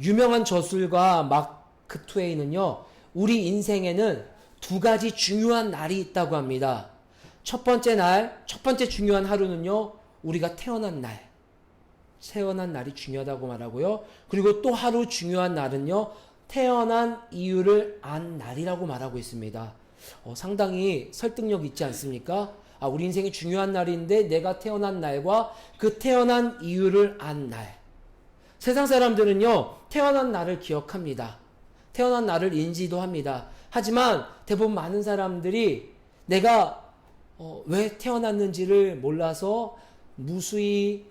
유명한 저술가 마크 트웨이는요, 우리 인생에는 두 가지 중요한 날이 있다고 합니다. 첫 번째 중요한 하루는요, 우리가 태어난 날이 중요하다고 말하고요. 그리고 또 하루 중요한 날은요, 태어난 이유를 안 날이라고 말하고 있습니다. 상당히 설득력 있지 않습니까? 우리 인생이 중요한 날인데 내가 태어난 날과 그 태어난 이유를 안 날. 세상 사람들은요, 태어난 날을 기억합니다. 태어난 날을 인지도 합니다. 하지만 대부분 많은 사람들이 내가 왜 태어났는지를 몰라서 무수히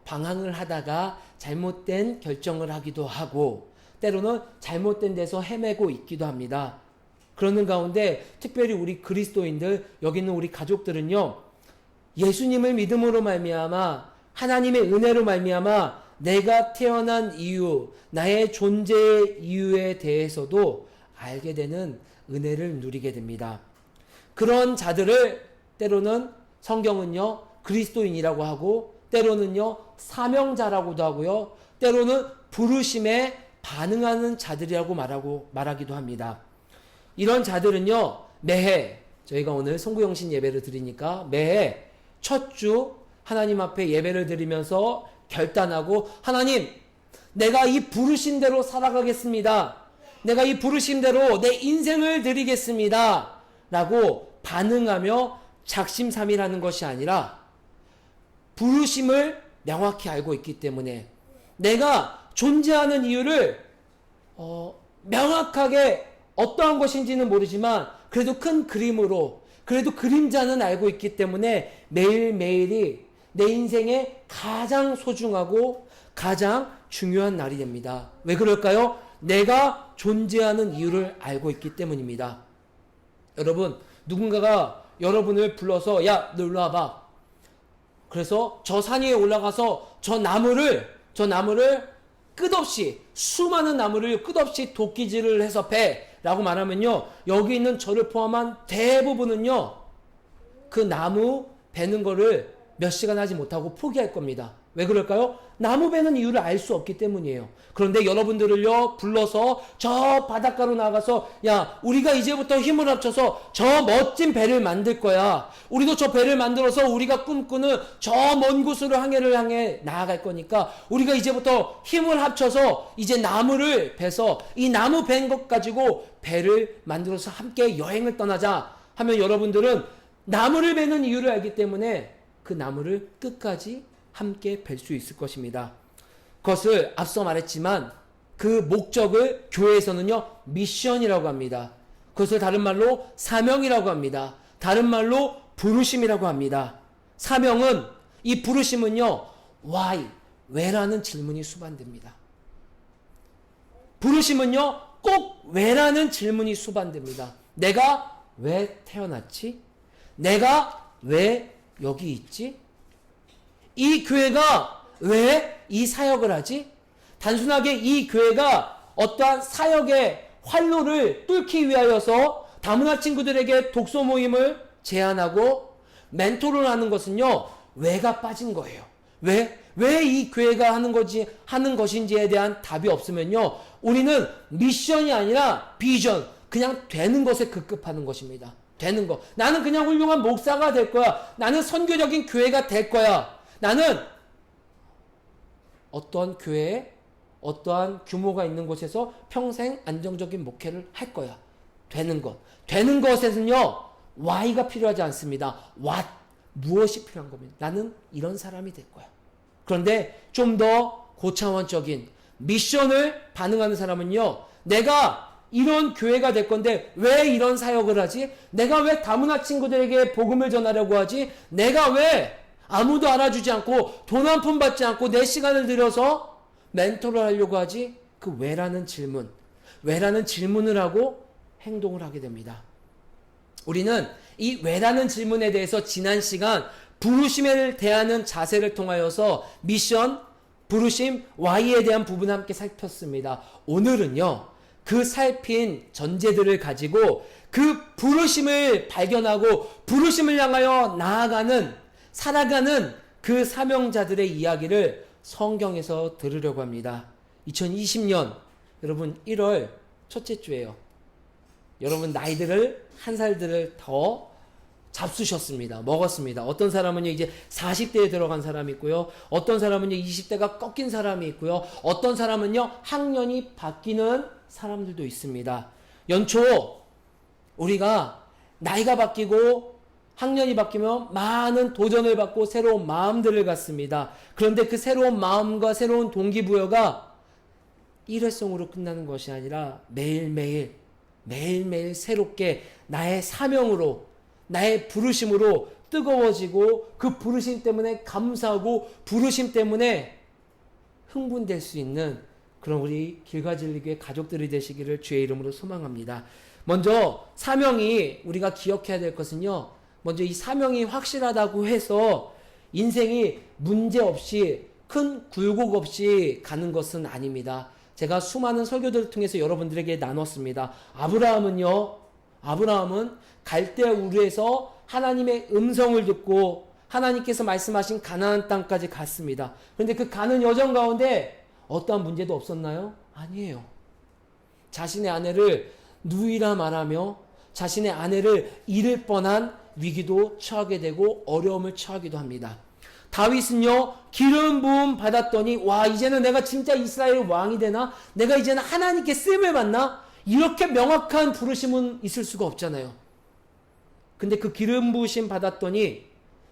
방황을 하다가 잘못된 결정을 하기도 하고, 때로는 잘못된 데서 헤매고 있기도 합니다. 그러는 가운데 특별히 우리 그리스도인들, 여기 있는 우리 가족들은요, 예수님을 믿음으로 말미암아 하나님의 은혜로 말미암아 내가 태어난 이유, 나의 존재의 이유에 대해서도 알게 되는 은혜를 누리게 됩니다. 그런 자들을 때로는 성경은요, 그리스도인이라고 하고, 때로는요, 사명자라고도 하고요, 때로는 부르심에 반응하는 자들이라고 말하기도 합니다. 이런 자들은요, 매해, 저희가 오늘 송구영신 예배를 드리니까 매해 첫 주 하나님 앞에 예배를 드리면서 결단하고, 하나님, 내가 이 부르심대로 살아가겠습니다. 내가 이 부르심대로 내 인생을 드리겠습니다. 라고 반응하며 작심삼일하는 것이 아니라 부르심을 명확히 알고 있기 때문에 내가 존재하는 이유를 명확하게 어떠한 것인지는 모르지만 그래도 큰 그림으로, 그래도 그림자는 알고 있기 때문에 매일매일이 내 인생에 가장 소중하고 가장 중요한 날이 됩니다. 왜 그럴까요? 내가 존재하는 이유를 알고 있기 때문입니다. 여러분, 누군가가 여러분을 불러서 야, 너 일로 와봐. 그래서 저 산 위에 올라가서 저 나무를 끝없이, 수많은 나무를 끝없이 도끼질을 해서 라고 말하면요, 여기 있는 저를 포함한 대부분은요, 그 나무 베는 거를 몇 시간 하지 못하고 포기할 겁니다. 왜 그럴까요? 나무 베는 이유를 알 수 없기 때문이에요. 그런데 여러분들을요, 불러서 저 바닷가로 나가서 야, 우리가 이제부터 힘을 합쳐서 저 멋진 배를 만들 거야. 우리도 저 배를 만들어서 우리가 꿈꾸는 저 먼 곳으로 항해를 향해 나아갈 거니까 우리가 이제부터 힘을 합쳐서 이제 나무를 베서 이 나무 벤 것 가지고 배를 만들어서 함께 여행을 떠나자 하면, 여러분들은 나무를 베는 이유를 알기 때문에 그 나무를 끝까지 함께 뵐 수 있을 것입니다. 그것을 앞서 말했지만 그 목적을 교회에서는요, 미션이라고 합니다. 그것을 다른 말로 사명이라고 합니다. 다른 말로 부르심이라고 합니다. 사명은, 이 부르심은요, why, 왜라는 질문이 수반됩니다. 부르심은요, 꼭 왜라는 질문이 수반됩니다. 내가 왜 태어났지? 내가 왜 여기 있지? 이 교회가 왜 이 사역을 하지? 단순하게 이 교회가 어떠한 사역의 활로를 뚫기 위하여서 다문화 친구들에게 독서 모임을 제안하고 멘토를 하는 것은요, 왜가 빠진 거예요. 왜 이 교회가 하는 것인지에 대한 답이 없으면요, 우리는 미션이 아니라 비전, 그냥 되는 것에 급급하는 것입니다. 되는 거. 나는 그냥 훌륭한 목사가 될 거야. 나는 선교적인 교회가 될 거야. 나는 어떠한 교회에 어떠한 규모가 있는 곳에서 평생 안정적인 목회를 할 거야. 되는 것. 되는 것에는요, why가 필요하지 않습니다. what, 무엇이 필요한 겁니다. 나는 이런 사람이 될 거야. 그런데 좀 더 고차원적인 미션을 반응하는 사람은요, 내가 이런 교회가 될 건데 왜 이런 사역을 하지? 내가 왜 다문화 친구들에게 복음을 전하려고 하지? 내가 왜 아무도 알아주지 않고 돈 한 푼 받지 않고 내 시간을 들여서 멘토를 하려고 하지? 그 왜라는 질문을 하고 행동을 하게 됩니다. 우리는 이 왜라는 질문에 대해서 지난 시간 부르심을 대하는 자세를 통하여서 미션, 부르심, why에 대한 부분을 함께 살폈습니다. 오늘은요, 그 살핀 전제들을 가지고 그 부르심을 발견하고 부르심을 향하여 살아가는 그 사명자들의 이야기를 성경에서 들으려고 합니다. 2020년 여러분 1월 첫째 주예요. 여러분 나이들을 한 살들을 더 잡수셨습니다. 먹었습니다. 어떤 사람은요 이제 40대에 들어간 사람이 있고요. 어떤 사람은요 20대가 꺾인 사람이 있고요. 어떤 사람은요 학년이 바뀌는 사람들도 있습니다. 연초 우리가 나이가 바뀌고 학년이 바뀌면 많은 도전을 받고 새로운 마음들을 갖습니다. 그런데 그 새로운 마음과 새로운 동기부여가 일회성으로 끝나는 것이 아니라 매일매일 새롭게 나의 사명으로 나의 부르심으로 뜨거워지고 그 부르심 때문에 감사하고 부르심 때문에 흥분될 수 있는 그런 우리 길가진리교회 가족들이 되시기를 주의 이름으로 소망합니다. 먼저 사명이 우리가 기억해야 될 것은요. 먼저 이 사명이 확실하다고 해서 인생이 문제없이 큰 굴곡 없이 가는 것은 아닙니다. 제가 수많은 설교들을 통해서 여러분들에게 나눴습니다. 아브라함은 갈대우르에서 하나님의 음성을 듣고 하나님께서 말씀하신 가나안 땅까지 갔습니다. 그런데 그 가는 여정 가운데 어떠한 문제도 없었나요? 아니에요. 자신의 아내를 누이라 말하며 자신의 아내를 잃을 뻔한 위기도 처하게 되고 어려움을 처하기도 합니다. 다윗은요 기름 부음 받았더니 와 이제는 내가 진짜 이스라엘 왕이 되나? 내가 이제는 하나님께 쓰임을 받나? 이렇게 명확한 부르심은 있을 수가 없잖아요. 근데 그 기름 부으심 받았더니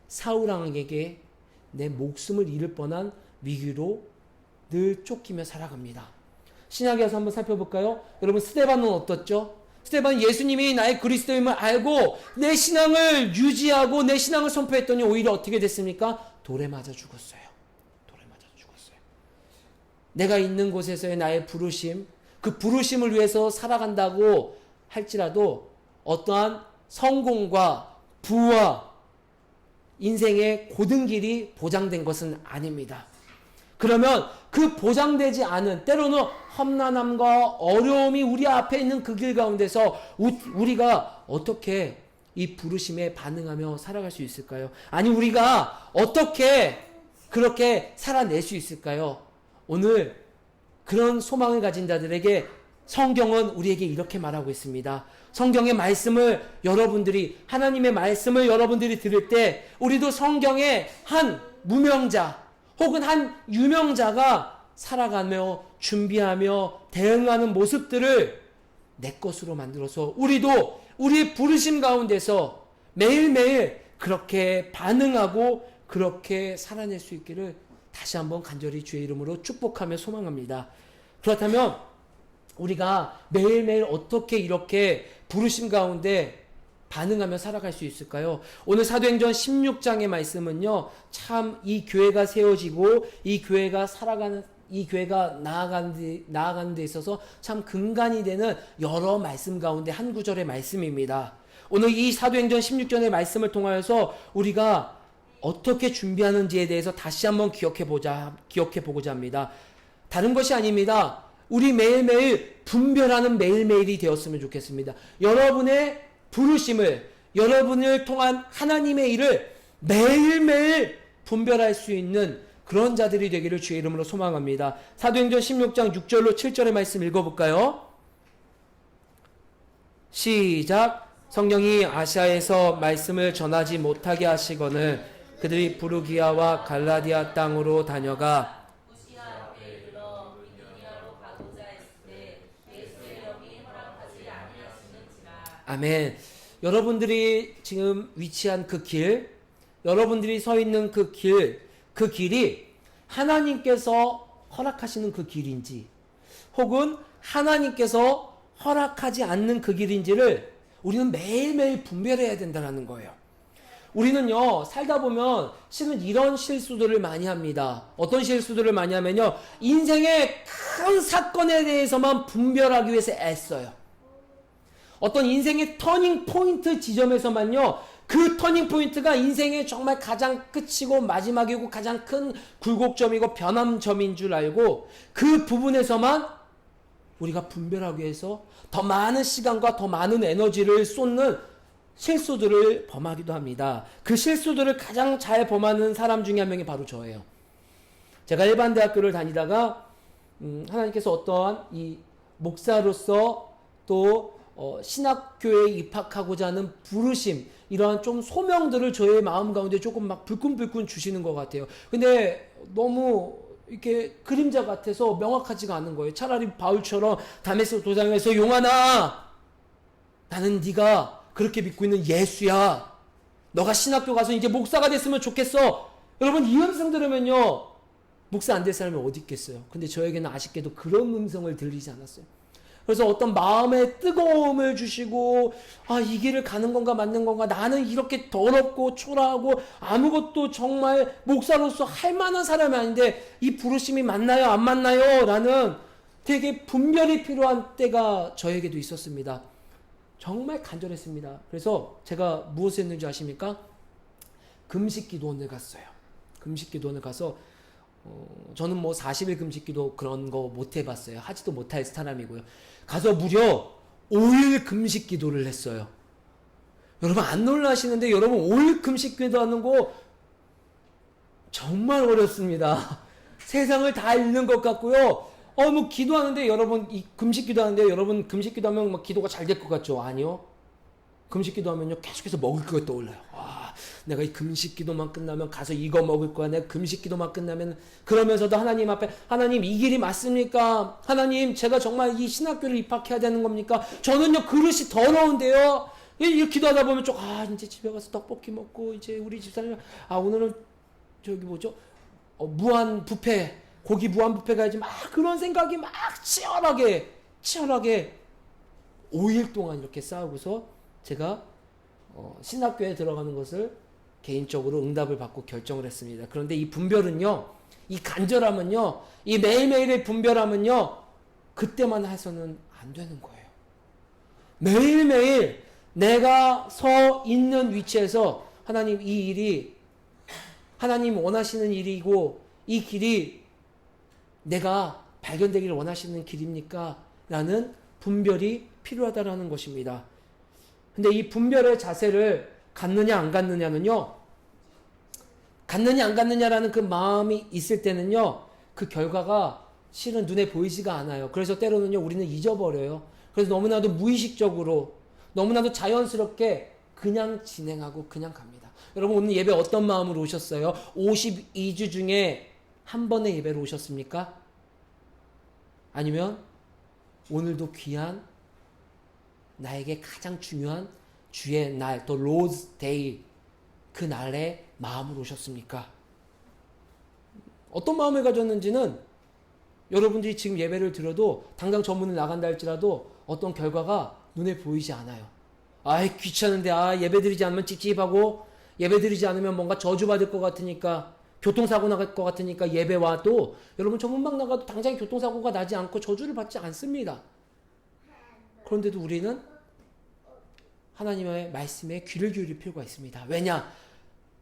사울 왕에게 내 목숨을 잃을 뻔한 위기로 늘 쫓기며 살아갑니다. 신약에서 한번 살펴볼까요? 여러분 스데반은 어떻죠? 스데반은 예수님이 나의 그리스도임을 알고 내 신앙을 유지하고 내 신앙을 선포했더니 오히려 어떻게 됐습니까? 돌에 맞아 죽었어요. 내가 있는 곳에서의 나의 부르심, 그 부르심을 위해서 살아간다고 할지라도 어떠한 성공과 부와 인생의 고든 길이 보장된 것은 아닙니다. 그러면 그 보장되지 않은 때로는 험난함과 어려움이 우리 앞에 있는 그 길 가운데서 우리가 어떻게 이 부르심에 반응하며 살아갈 수 있을까요? 아니 우리가 어떻게 그렇게 살아낼 수 있을까요? 오늘 그런 소망을 가진 자들에게 성경은 우리에게 이렇게 말하고 있습니다. 성경의 말씀을 하나님의 말씀을 여러분들이 들을 때 우리도 성경의 한 무명자 혹은 한 유명자가 살아가며 준비하며 대응하는 모습들을 내 것으로 만들어서 우리도 우리 부르심 가운데서 매일매일 그렇게 반응하고 그렇게 살아낼 수 있기를 다시 한번 간절히 주의 이름으로 축복하며 소망합니다. 그렇다면 우리가 매일매일 어떻게 이렇게 부르심 가운데 반응하며 살아갈 수 있을까요? 오늘 사도행전 16장의 말씀은요, 참 이 교회가 세워지고 이 교회가 나아가는 데 있어서 참 근간이 되는 여러 말씀 가운데 한 구절의 말씀입니다. 오늘 이 사도행전 16장의 말씀을 통하여서 우리가 어떻게 준비하는지에 대해서 다시 한번 기억해 보고자 합니다. 다른 것이 아닙니다. 우리 매일매일 분별하는 매일매일이 되었으면 좋겠습니다. 여러분의 부르심을, 여러분을 통한 하나님의 일을 매일매일 분별할 수 있는 그런 자들이 되기를 주의 이름으로 소망합니다. 사도행전 16장 6절로 7절의 말씀 읽어볼까요? 시작. 성령이 아시아에서 말씀을 전하지 못하게 하시거늘 그들이 부르기아와 갈라디아 땅으로 다녀가 아멘. 여러분들이 지금 위치한 그 길, 여러분들이 서 있는 그 길이 하나님께서 허락하시는 그 길인지 혹은 하나님께서 허락하지 않는 그 길인지를 우리는 매일매일 분별해야 된다는 거예요. 우리는요, 살다 보면 실은 이런 실수들을 많이 합니다. 어떤 실수들을 많이 하면요, 인생의 큰 사건에 대해서만 분별하기 위해서 애써요. 어떤 인생의 터닝 포인트 지점에서만요, 그 터닝 포인트가 인생의 정말 가장 끝이고 마지막이고 가장 큰 굴곡점이고 변함점인 줄 알고 그 부분에서만 우리가 분별하기 위해서 더 많은 시간과 더 많은 에너지를 쏟는 실수들을 범하기도 합니다. 그 실수들을 가장 잘 범하는 사람 중에 한 명이 바로 저예요. 제가 일반 대학교를 다니다가 하나님께서 어떠한 이 목사로서 또 신학교에 입학하고자 하는 부르심, 이러한 좀 소명들을 저의 마음 가운데 조금 막 불끈불끈 주시는 것 같아요. 근데 너무 이렇게 그림자 같아서 명확하지가 않은 거예요. 차라리 바울처럼 다메섹 도상에서 용하나, 나는 네가 그렇게 믿고 있는 예수야. 너가 신학교 가서 이제 목사가 됐으면 좋겠어. 여러분, 이 음성 들으면요, 목사 안 될 사람이 어디 있겠어요. 근데 저에게는 아쉽게도 그런 음성을 들리지 않았어요. 그래서 어떤 마음의 뜨거움을 주시고, 이 길을 가는 건가 맞는 건가, 나는 이렇게 더럽고 초라하고 아무것도 정말 목사로서 할 만한 사람이 아닌데 이 부르심이 맞나요 안 맞나요? 라는 되게 분별이 필요한 때가 저에게도 있었습니다. 정말 간절했습니다. 그래서 제가 무엇을 했는지 아십니까? 금식기도원을 갔어요. 금식기도원을 가서 저는 뭐 40일 금식기도 그런 거 못 해봤어요. 하지도 못할 사람이고요. 가서 무려 5일 금식기도를 했어요. 여러분 안 놀라시는데, 여러분 5일 금식기도 하는 거 정말 어렵습니다. 세상을 다 잃는 것 같고요. 뭐 기도하는데, 여러분 이 금식기도 하는데, 여러분 금식기도 하면 막 기도가 잘 될 것 같죠? 아니요. 금식기도 하면요, 계속해서 먹을 거 떠올라요. 내가 이 금식기도만 끝나면 가서 이거 먹을 거야. 내가 금식기도만 끝나면, 그러면서도 하나님 앞에, 하나님 이 길이 맞습니까? 하나님 제가 정말 이 신학교를 입학해야 되는 겁니까? 저는요 그릇이 더러운데요. 이렇게 기도하다 보면 이제 집에 가서 떡볶이 먹고, 이제 우리 집사님 오늘은 저기 뭐죠? 무한 뷔페, 고기 무한 뷔페 가야지. 막 그런 생각이 막 치열하게 5일 동안 이렇게 싸우고서 제가 신학교에 들어가는 것을 개인적으로 응답을 받고 결정을 했습니다. 그런데 이 분별은요, 이 간절함은요, 이 매일매일의 분별함은요, 그때만 해서는 안 되는 거예요. 매일매일 내가 서 있는 위치에서, 하나님 이 일이 하나님 원하시는 일이고 이 길이 내가 발견되기를 원하시는 길입니까? 라는 분별이 필요하다라는 것입니다. 근데 이 분별의 자세를 갖느냐 안 갖느냐는요, 갖느냐 안 갖느냐라는 그 마음이 있을 때는요, 그 결과가 실은 눈에 보이지가 않아요. 그래서 때로는요 우리는 잊어버려요. 그래서 너무나도 무의식적으로, 너무나도 자연스럽게 그냥 진행하고 그냥 갑니다. 여러분 오늘 예배 어떤 마음으로 오셨어요? 52주 중에 한 번의 예배로 오셨습니까? 아니면 오늘도 귀한, 나에게 가장 중요한 주의 날, 또 로즈 데이, 그 날에 마음으로 오셨습니까? 어떤 마음을 가졌는지는 여러분들이 지금 예배를 들어도, 당장 전문을 나간다 할지라도 어떤 결과가 눈에 보이지 않아요. 귀찮은데, 예배드리지 않으면 찝찝하고, 예배드리지 않으면 뭔가 저주받을 것 같으니까, 교통사고 나갈 것 같으니까 예배 와도, 여러분 전문방 나가도 당장 교통사고가 나지 않고 저주를 받지 않습니다. 그런데도 우리는 하나님의 말씀에 귀를 기울일 필요가 있습니다. 왜냐?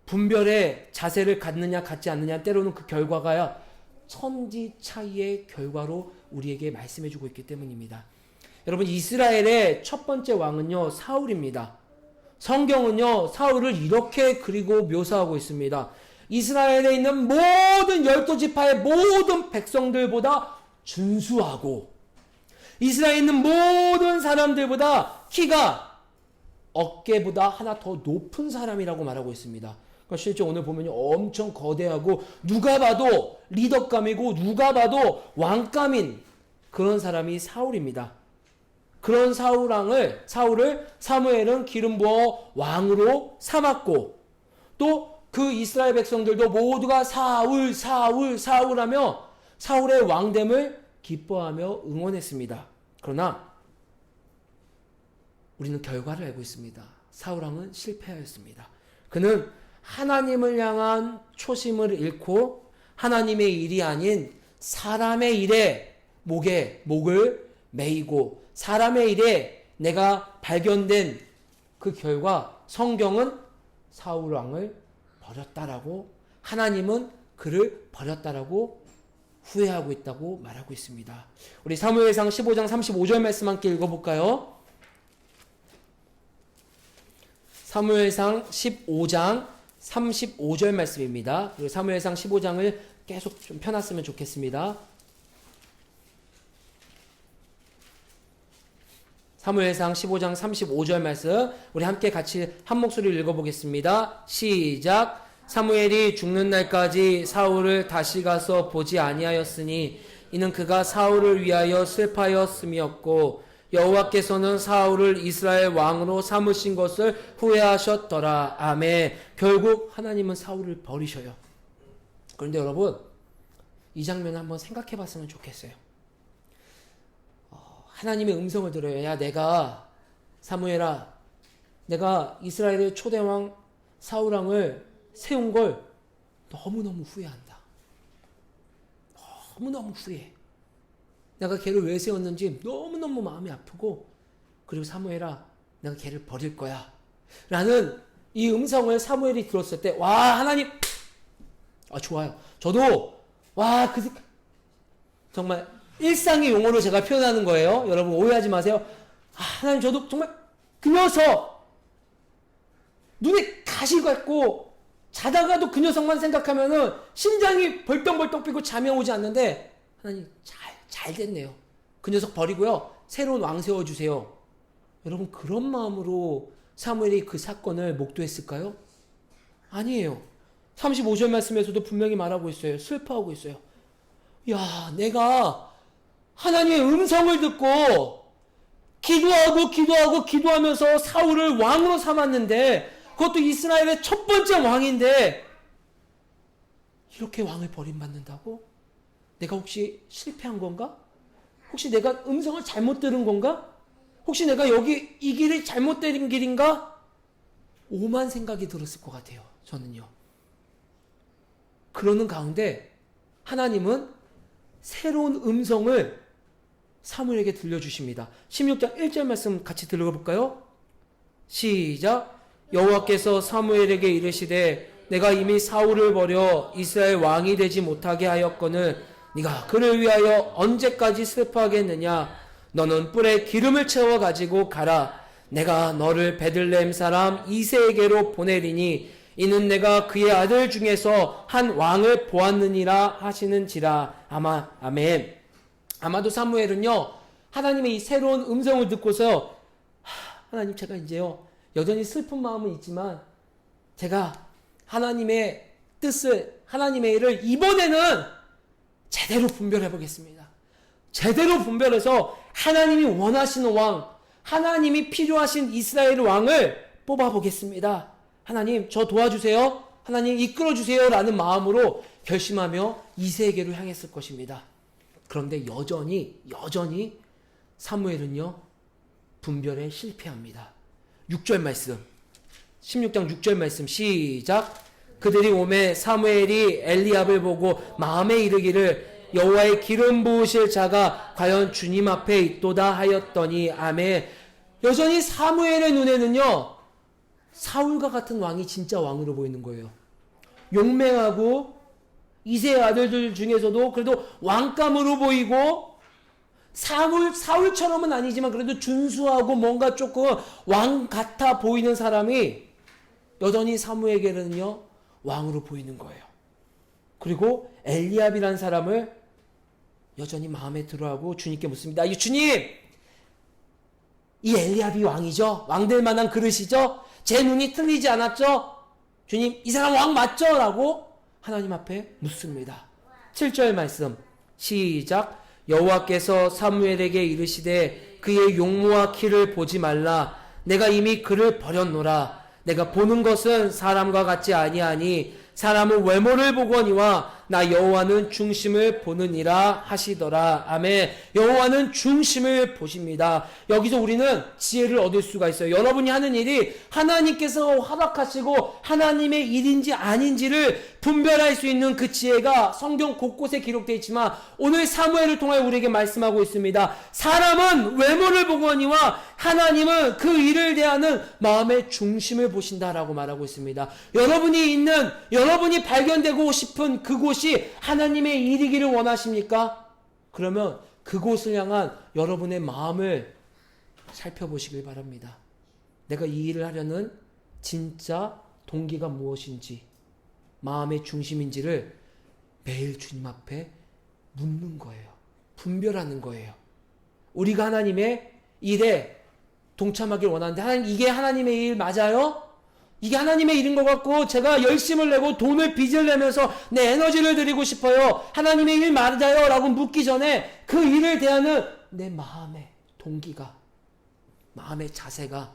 분별의 자세를 갖느냐 갖지 않느냐, 때로는 그 결과가 천지 차이의 결과로 우리에게 말씀해주고 있기 때문입니다. 여러분, 이스라엘의 첫 번째 왕은요 사울입니다. 성경은요 사울을 이렇게 그리고 묘사하고 있습니다. 이스라엘에 있는 모든 12지파의 모든 백성들보다 준수하고, 이스라엘에 있는 모든 사람들보다 키가 어깨보다 하나 더 높은 사람이라고 말하고 있습니다. 그러니까 실제 오늘 보면 엄청 거대하고, 누가 봐도 리더감이고, 누가 봐도 왕감인 그런 사람이 사울입니다. 그런 사울을 사무엘은 기름 부어 왕으로 삼았고, 또 그 이스라엘 백성들도 모두가 사울 하며 사울의 왕됨을 기뻐하며 응원했습니다. 그러나 우리는 결과를 알고 있습니다. 사울 왕은 실패하였습니다. 그는 하나님을 향한 초심을 잃고 하나님의 일이 아닌 사람의 일에 목을 매이고, 사람의 일에 내가 발견된 그 결과, 성경은 사울 왕을 버렸다라고, 하나님은 그를 버렸다라고 후회하고 있다고 말하고 있습니다. 우리 사무엘상 15장 35절 말씀 함께 읽어볼까요? 사무엘상 15장 35절 말씀입니다. 그리고 사무엘상 15장을 계속 좀 펴놨으면 좋겠습니다. 사무엘상 15장 35절 말씀 우리 함께 같이 한 목소리로 읽어보겠습니다. 시작. 사무엘이 죽는 날까지 사울을 다시 가서 보지 아니하였으니 이는 그가 사울을 위하여 슬퍼하였음이었고 여호와께서는 사울을 이스라엘 왕으로 삼으신 것을 후회하셨더라. 아멘. 결국 하나님은 사울을 버리셔요. 그런데 여러분, 이 장면을 한번 생각해 봤으면 좋겠어요. 하나님의 음성을 들어요. 야, 내가 사무엘아, 내가 이스라엘의 초대왕 사울왕을 세운 걸 너무너무 후회한다. 너무너무 후회해. 내가 걔를 왜 세웠는지 너무너무 마음이 아프고, 그리고 사무엘아, 내가 걔를 버릴 거야 라는 이 음성을 사무엘이 들었을 때, 와, 하나님, 좋아요. 저도 정말 일상의 용어로 제가 표현하는 거예요. 여러분 오해하지 마세요. 하나님, 저도 정말 그 녀석 눈에 가시 같고 자다가도 그 녀석만 생각하면은 심장이 벌떡벌떡 뛰고 잠이 오지 않는데, 하나님 잘 됐네요. 그 녀석 버리고요, 새로운 왕 세워주세요. 여러분, 그런 마음으로 사무엘이 그 사건을 목도했을까요? 아니에요. 35절 말씀에서도 분명히 말하고 있어요. 슬퍼하고 있어요. 야, 내가 하나님의 음성을 듣고 기도하면서 사울을 왕으로 삼았는데, 그것도 이스라엘의 첫 번째 왕인데 이렇게 왕을 버림받는다고? 내가 혹시 실패한 건가? 혹시 내가 음성을 잘못 들은 건가? 혹시 내가 여기 이 길이 잘못된 길인가? 오만 생각이 들었을 것 같아요. 저는요. 그러는 가운데 하나님은 새로운 음성을 사무엘에게 들려주십니다. 16장 1절 말씀 같이 들어볼까요? 시작. 여호와께서 사무엘에게 이르시되 내가 이미 사울을 버려 이스라엘 왕이 되지 못하게 하였거늘 네가 그를 위하여 언제까지 슬퍼하겠느냐? 너는 뿔에 기름을 채워 가지고 가라. 내가 너를 베들레헴 사람 이새에게로 보내리니 이는 내가 그의 아들 중에서 한 왕을 보았느니라 하시는지라. 아멘. 아마도 사무엘은요, 하나님의 이 새로운 음성을 듣고서 하나님, 제가 이제요 여전히 슬픈 마음은 있지만 제가 하나님의 뜻을, 하나님의 일을 이번에는 제대로 분별해 보겠습니다. 제대로 분별해서 하나님이 원하시는 왕, 하나님이 필요하신 이스라엘 왕을 뽑아 보겠습니다. 하나님, 저 도와주세요. 하나님, 이끌어 주세요 라는 마음으로 결심하며 이새에게로 향했을 것입니다. 그런데 여전히 사무엘은요 분별에 실패합니다. 6절 말씀, 16장 6절 말씀 시작. 그들이 오매 사무엘이 엘리압을 보고 마음에 이르기를 여호와의 기름 부으실 자가 과연 주님 앞에 있도다 하였더니. 아멘. 여전히 사무엘의 눈에는요 사울과 같은 왕이 진짜 왕으로 보이는 거예요. 용맹하고 이새의 아들들 중에서도 그래도 왕감으로 보이고, 사울처럼은 아니지만 그래도 준수하고 뭔가 조금 왕 같아 보이는 사람이 여전히 사무엘에게는요 왕으로 보이는 거예요. 그리고 엘리압이라는 사람을 여전히 마음에 들어하고 주님께 묻습니다. 이 주님, 이 엘리압이 왕이죠? 왕될 만한 그릇이죠? 제 눈이 틀리지 않았죠? 주님, 이 사람 왕 맞죠? 라고 하나님 앞에 묻습니다. 7절 말씀 시작. 여호와께서 사무엘에게 이르시되 그의 용모와 키를 보지 말라. 내가 이미 그를 버렸노라. 내가 보는 것은 사람과 같지 아니하니 사람은 외모를 보거니와 나 여호와는 중심을 보느니라 하시더라. 아멘. 여호와는 중심을 보십니다. 여기서 우리는 지혜를 얻을 수가 있어요. 여러분이 하는 일이 하나님께서 허락하시고 하나님의 일인지 아닌지를 분별할 수 있는 그 지혜가 성경 곳곳에 기록되어 있지만 오늘 사무엘을 통해 우리에게 말씀하고 있습니다. 사람은 외모를 보거니와 하나님은 그 일을 대하는 마음의 중심을 보신다라고 말하고 있습니다. 여러분이 발견되고 싶은 그곳이 하나님의 일이기를 원하십니까? 그러면 그곳을 향한 여러분의 마음을 살펴보시길 바랍니다. 내가 이 일을 하려는 진짜 동기가 무엇인지, 마음의 중심인지를 매일 주님 앞에 묻는 거예요. 분별하는 거예요. 우리가 하나님의 일에 동참하길 원하는데 하나님 이게 하나님의 일 맞아요? 이게 하나님의 일인 것 같고 제가 열심을 내고 돈을 빚을 내면서 내 에너지를 드리고 싶어요. 하나님의 일 맞아요? 라고 묻기 전에 그 일을 대하는 내 마음의 동기가, 마음의 자세가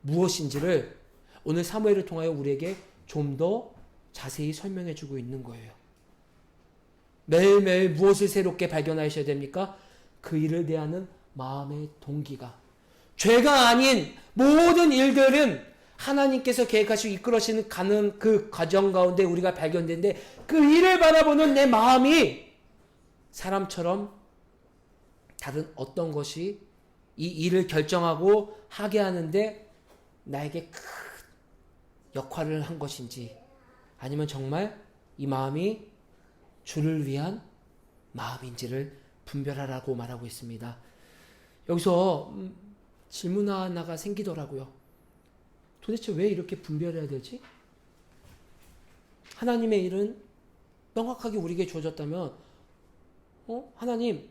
무엇인지를 오늘 사무엘을 통하여 우리에게 좀 더 자세히 설명해 주고 있는 거예요. 매일매일 무엇을 새롭게 발견하셔야 됩니까? 그 일을 대하는 마음의 동기가. 죄가 아닌 모든 일들은 하나님께서 계획하시고 이끌어시는 가는 그 과정 가운데 우리가 발견되는데 그 일을 바라보는 내 마음이 사람처럼 다른 어떤 것이 이 일을 결정하고 하게 하는데 나에게 큰 역할을 한 것인지 아니면 정말 이 마음이 주를 위한 마음인지를 분별하라고 말하고 있습니다. 여기서 질문 하나가 생기더라고요. 도대체 왜 이렇게 분별해야 되지? 하나님의 일은 명확하게 우리에게 주어졌다면 하나님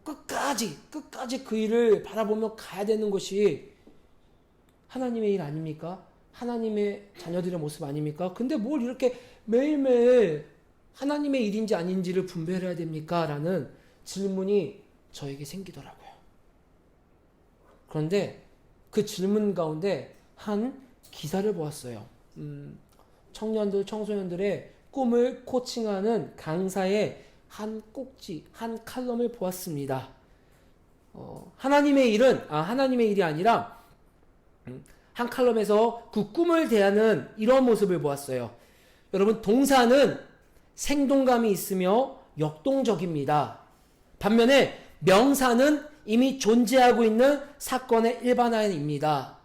끝까지 그 일을 바라보며 가야 되는 것이 하나님의 일 아닙니까? 하나님의 자녀들의 모습 아닙니까? 근데 뭘 이렇게 매일매일 하나님의 일인지 아닌지를 분별해야 됩니까? 라는 질문이 저에게 생기더라고요. 그런데 그 질문 가운데 한 기사를 보았어요. 청년들, 청소년들의 꿈을 코칭하는 강사의 한 꼭지, 한 칼럼을 보았습니다. 하나님의 일이 아니라 한 칼럼에서 그 꿈을 대하는 이런 모습을 보았어요. 여러분, 동사는 생동감이 있으며 역동적입니다. 반면에 명사는 이미 존재하고 있는 사건의 일반화입니다.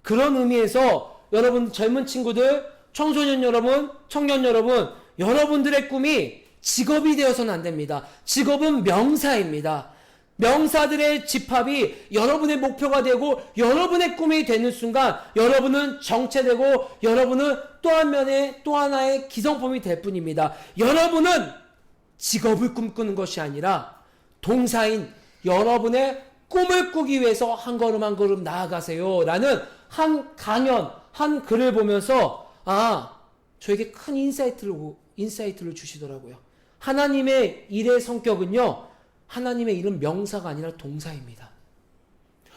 그런 의미에서 여러분 젊은 친구들, 청소년 여러분, 청년 여러분, 여러분들의 꿈이 직업이 되어서는 안 됩니다. 직업은 명사입니다. 명사들의 집합이 여러분의 목표가 되고 여러분의 꿈이 되는 순간 여러분은 정체되고 여러분은 또 하나의 기성품이 될 뿐입니다. 여러분은 직업을 꿈꾸는 것이 아니라 동사인 여러분의 꿈을 꾸기 위해서 한 걸음 한 걸음 나아가세요 라는 한 강연, 한 글을 보면서 저에게 큰 인사이트를 주시더라고요. 하나님의 일의 성격은요, 하나님의 일은 명사가 아니라 동사입니다.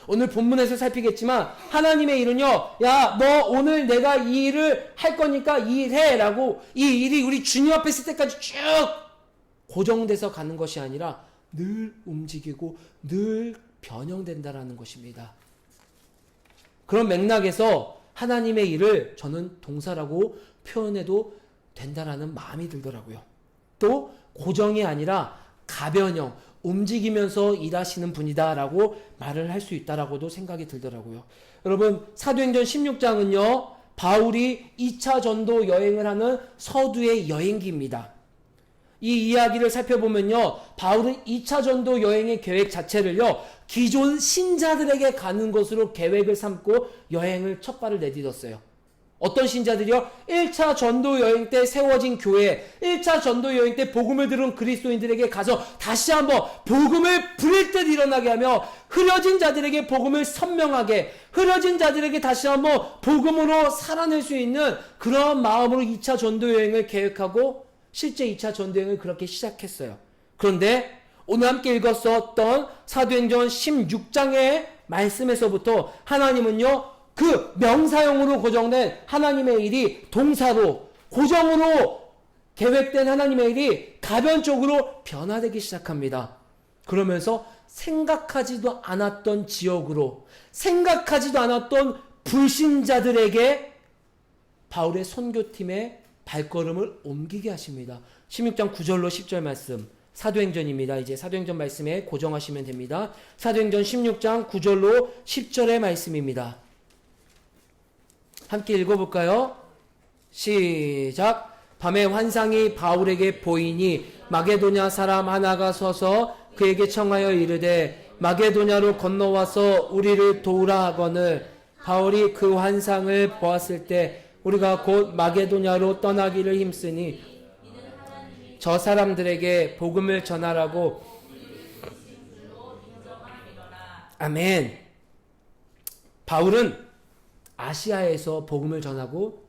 오늘 본문에서 살피겠지만 하나님의 일은요, 야, 너 오늘 내가 이 일을 할 거니까 이 일 해 라고 이 일이 우리 주님 앞에 있을 때까지 쭉 고정돼서 가는 것이 아니라 늘 움직이고 늘 변형된다라는 것입니다. 그런 맥락에서 하나님의 일을 저는 동사라고 표현해도 된다라는 마음이 들더라고요. 또 고정이 아니라 가변형, 움직이면서 일하시는 분이다라고 말을 할 수 있다라고도 생각이 들더라고요. 여러분, 사도행전 16장은요, 바울이 2차 전도 여행을 하는 서두의 여행기입니다. 이 이야기를 살펴보면요, 바울은 2차 전도 여행의 계획 자체를요, 기존 신자들에게 가는 것으로 계획을 삼고 여행을 첫 발을 내딛었어요. 어떤 신자들이요? 1차 전도 여행 때 세워진 교회, 1차 전도 여행 때 복음을 들은 그리스도인들에게 가서 다시 한번 복음을 불일 듯 일어나게 하며 흐려진 자들에게 복음을 선명하게, 흐려진 자들에게 다시 한번 복음으로 살아낼 수 있는 그런 마음으로 2차 전도 여행을 계획하고 실제 2차 전도 여행을 그렇게 시작했어요. 그런데 오늘 함께 읽었었던 사도행전 16장의 말씀에서부터 하나님은요, 그 명사형으로 고정된 하나님의 일이 동사로, 고정으로 계획된 하나님의 일이 가변적으로 변화되기 시작합니다. 그러면서 생각하지도 않았던 지역으로, 생각하지도 않았던 불신자들에게 바울의 선교팀의 발걸음을 옮기게 하십니다. 16장 9절로 10절 말씀, 사도행전입니다. 이제 사도행전 말씀에 고정하시면 됩니다. 사도행전 16장 9절로 10절의 말씀입니다. 함께 읽어볼까요? 시작. 밤에 환상이 바울에게 보이니 마게도냐 사람 하나가 서서 그에게 청하여 이르되 마게도냐로 건너와서 우리를 도우라 하거늘 바울이 그 환상을 보았을 때 우리가 곧 마게도냐로 떠나기를 힘쓰니 저 사람들에게 복음을 전하라고. 아멘. 바울은 아시아에서 복음을 전하고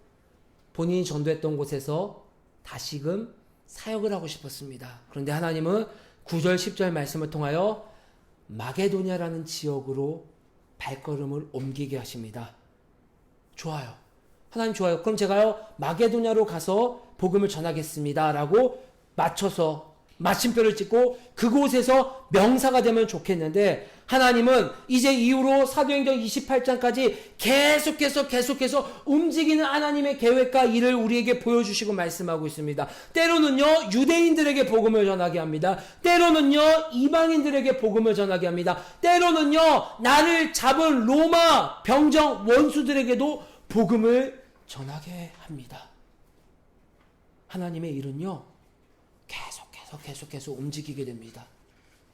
본인이 전도했던 곳에서 다시금 사역을 하고 싶었습니다. 그런데 하나님은 9절 10절 말씀을 통하여 마게도냐라는 지역으로 발걸음을 옮기게 하십니다. 좋아요. 하나님 좋아요. 그럼 제가요 마게도냐로 가서 복음을 전하겠습니다 라고 맞춰서 마침표를 찍고 그곳에서 명사가 되면 좋겠는데, 하나님은 이제 이후로 사도행전 28장까지 계속해서 움직이는 하나님의 계획과 일을 우리에게 보여주시고 말씀하고 있습니다. 때로는요 유대인들에게 복음을 전하게 합니다. 때로는요 이방인들에게 복음을 전하게 합니다. 때로는요 나를 잡은 로마 병정 원수들에게도 복음을 전하게 합니다. 하나님의 일은요 계속해서 움직이게 됩니다.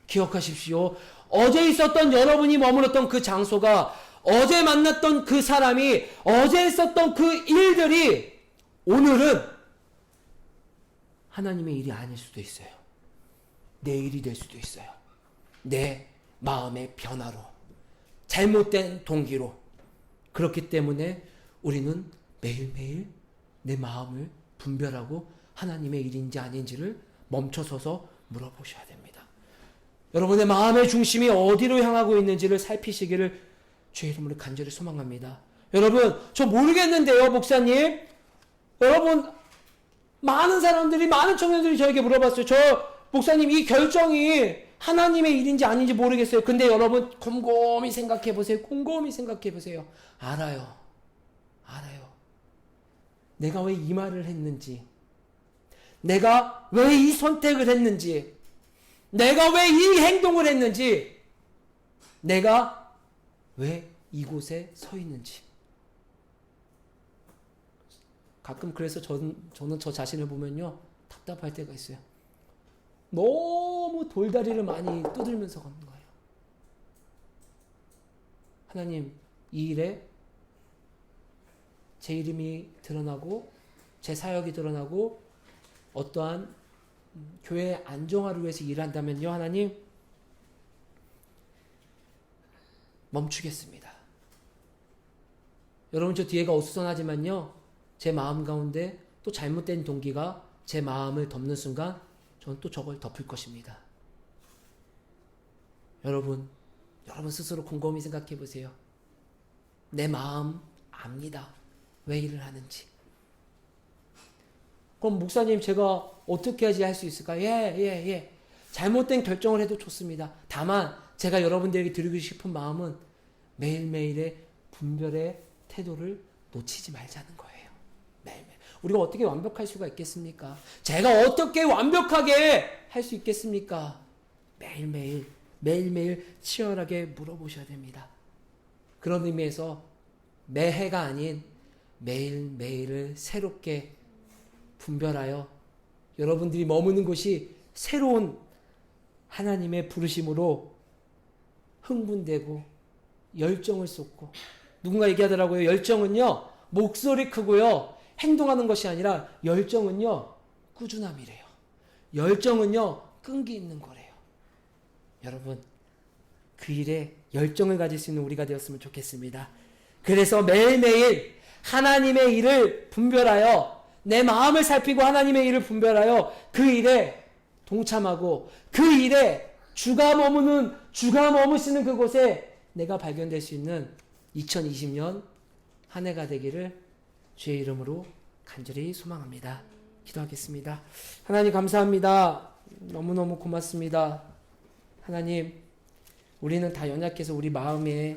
기억하십시오. 어제 있었던 여러분이 머물렀던 그 장소가, 어제 만났던 그 사람이, 어제 있었던 그 일들이 오늘은 하나님의 일이 아닐 수도 있어요. 내 일이 될 수도 있어요. 내 마음의 변화로, 잘못된 동기로. 그렇기 때문에 우리는 매일매일 내 마음을 분별하고 하나님의 일인지 아닌지를 멈춰서서 물어보셔야 됩니다. 여러분의 마음의 중심이 어디로 향하고 있는지를 살피시기를 주의 이름으로 간절히 소망합니다. 여러분, 저 모르겠는데요, 목사님. 여러분, 많은 사람들이, 많은 청년들이 저에게 물어봤어요. 저 목사님, 이 결정이 하나님의 일인지 아닌지 모르겠어요. 근데 여러분 곰곰이 생각해 보세요. 곰곰이 생각해 보세요. 알아요. 내가 왜 이 말을 했는지, 내가 왜 이 선택을 했는지, 내가 왜 이 행동을 했는지, 내가 왜 이곳에 서 있는지. 가끔 그래서 저는 저 자신을 보면요 답답할 때가 있어요. 너무 돌다리를 많이 떠들면서 가는 거예요. 하나님, 이 일에 제 이름이 드러나고 제 사역이 드러나고 어떠한 교회 안정화를 위해서 일한다면요, 하나님 멈추겠습니다. 여러분, 저 뒤에가 어수선하지만요, 제 마음 가운데 또 잘못된 동기가 제 마음을 덮는 순간 저는 또 저걸 덮을 것입니다. 여러분 스스로 곰곰이 생각해 보세요. 내 마음 압니다. 왜 일을 하는지. 그럼 목사님, 제가 어떻게 해야지 할 수 있을까요? 예. 잘못된 결정을 해도 좋습니다. 다만 제가 여러분들에게 드리고 싶은 마음은 매일매일의 분별의 태도를 놓치지 말자는 거예요. 매일매일. 우리가 어떻게 완벽할 수가 있겠습니까? 제가 어떻게 완벽하게 할 수 있겠습니까? 매일매일 치열하게 물어보셔야 됩니다. 그런 의미에서 매해가 아닌 매일매일을 새롭게 분별하여 여러분들이 머무는 곳이 새로운 하나님의 부르심으로 흥분되고 열정을 쏟고, 누군가 얘기하더라고요. 열정은요 목소리 크고요 행동하는 것이 아니라 열정은요 꾸준함이래요. 열정은요 끈기 있는 거래요. 여러분, 그 일에 열정을 가질 수 있는 우리가 되었으면 좋겠습니다. 그래서 매일매일 하나님의 일을 분별하여, 내 마음을 살피고 하나님의 일을 분별하여 그 일에 동참하고 그 일에 주가 머무시는 그곳에 내가 발견될 수 있는 2020년 한 해가 되기를 주의 이름으로 간절히 소망합니다. 기도하겠습니다. 하나님, 감사합니다. 너무너무 고맙습니다. 하나님, 우리는 다 연약해서 우리 마음에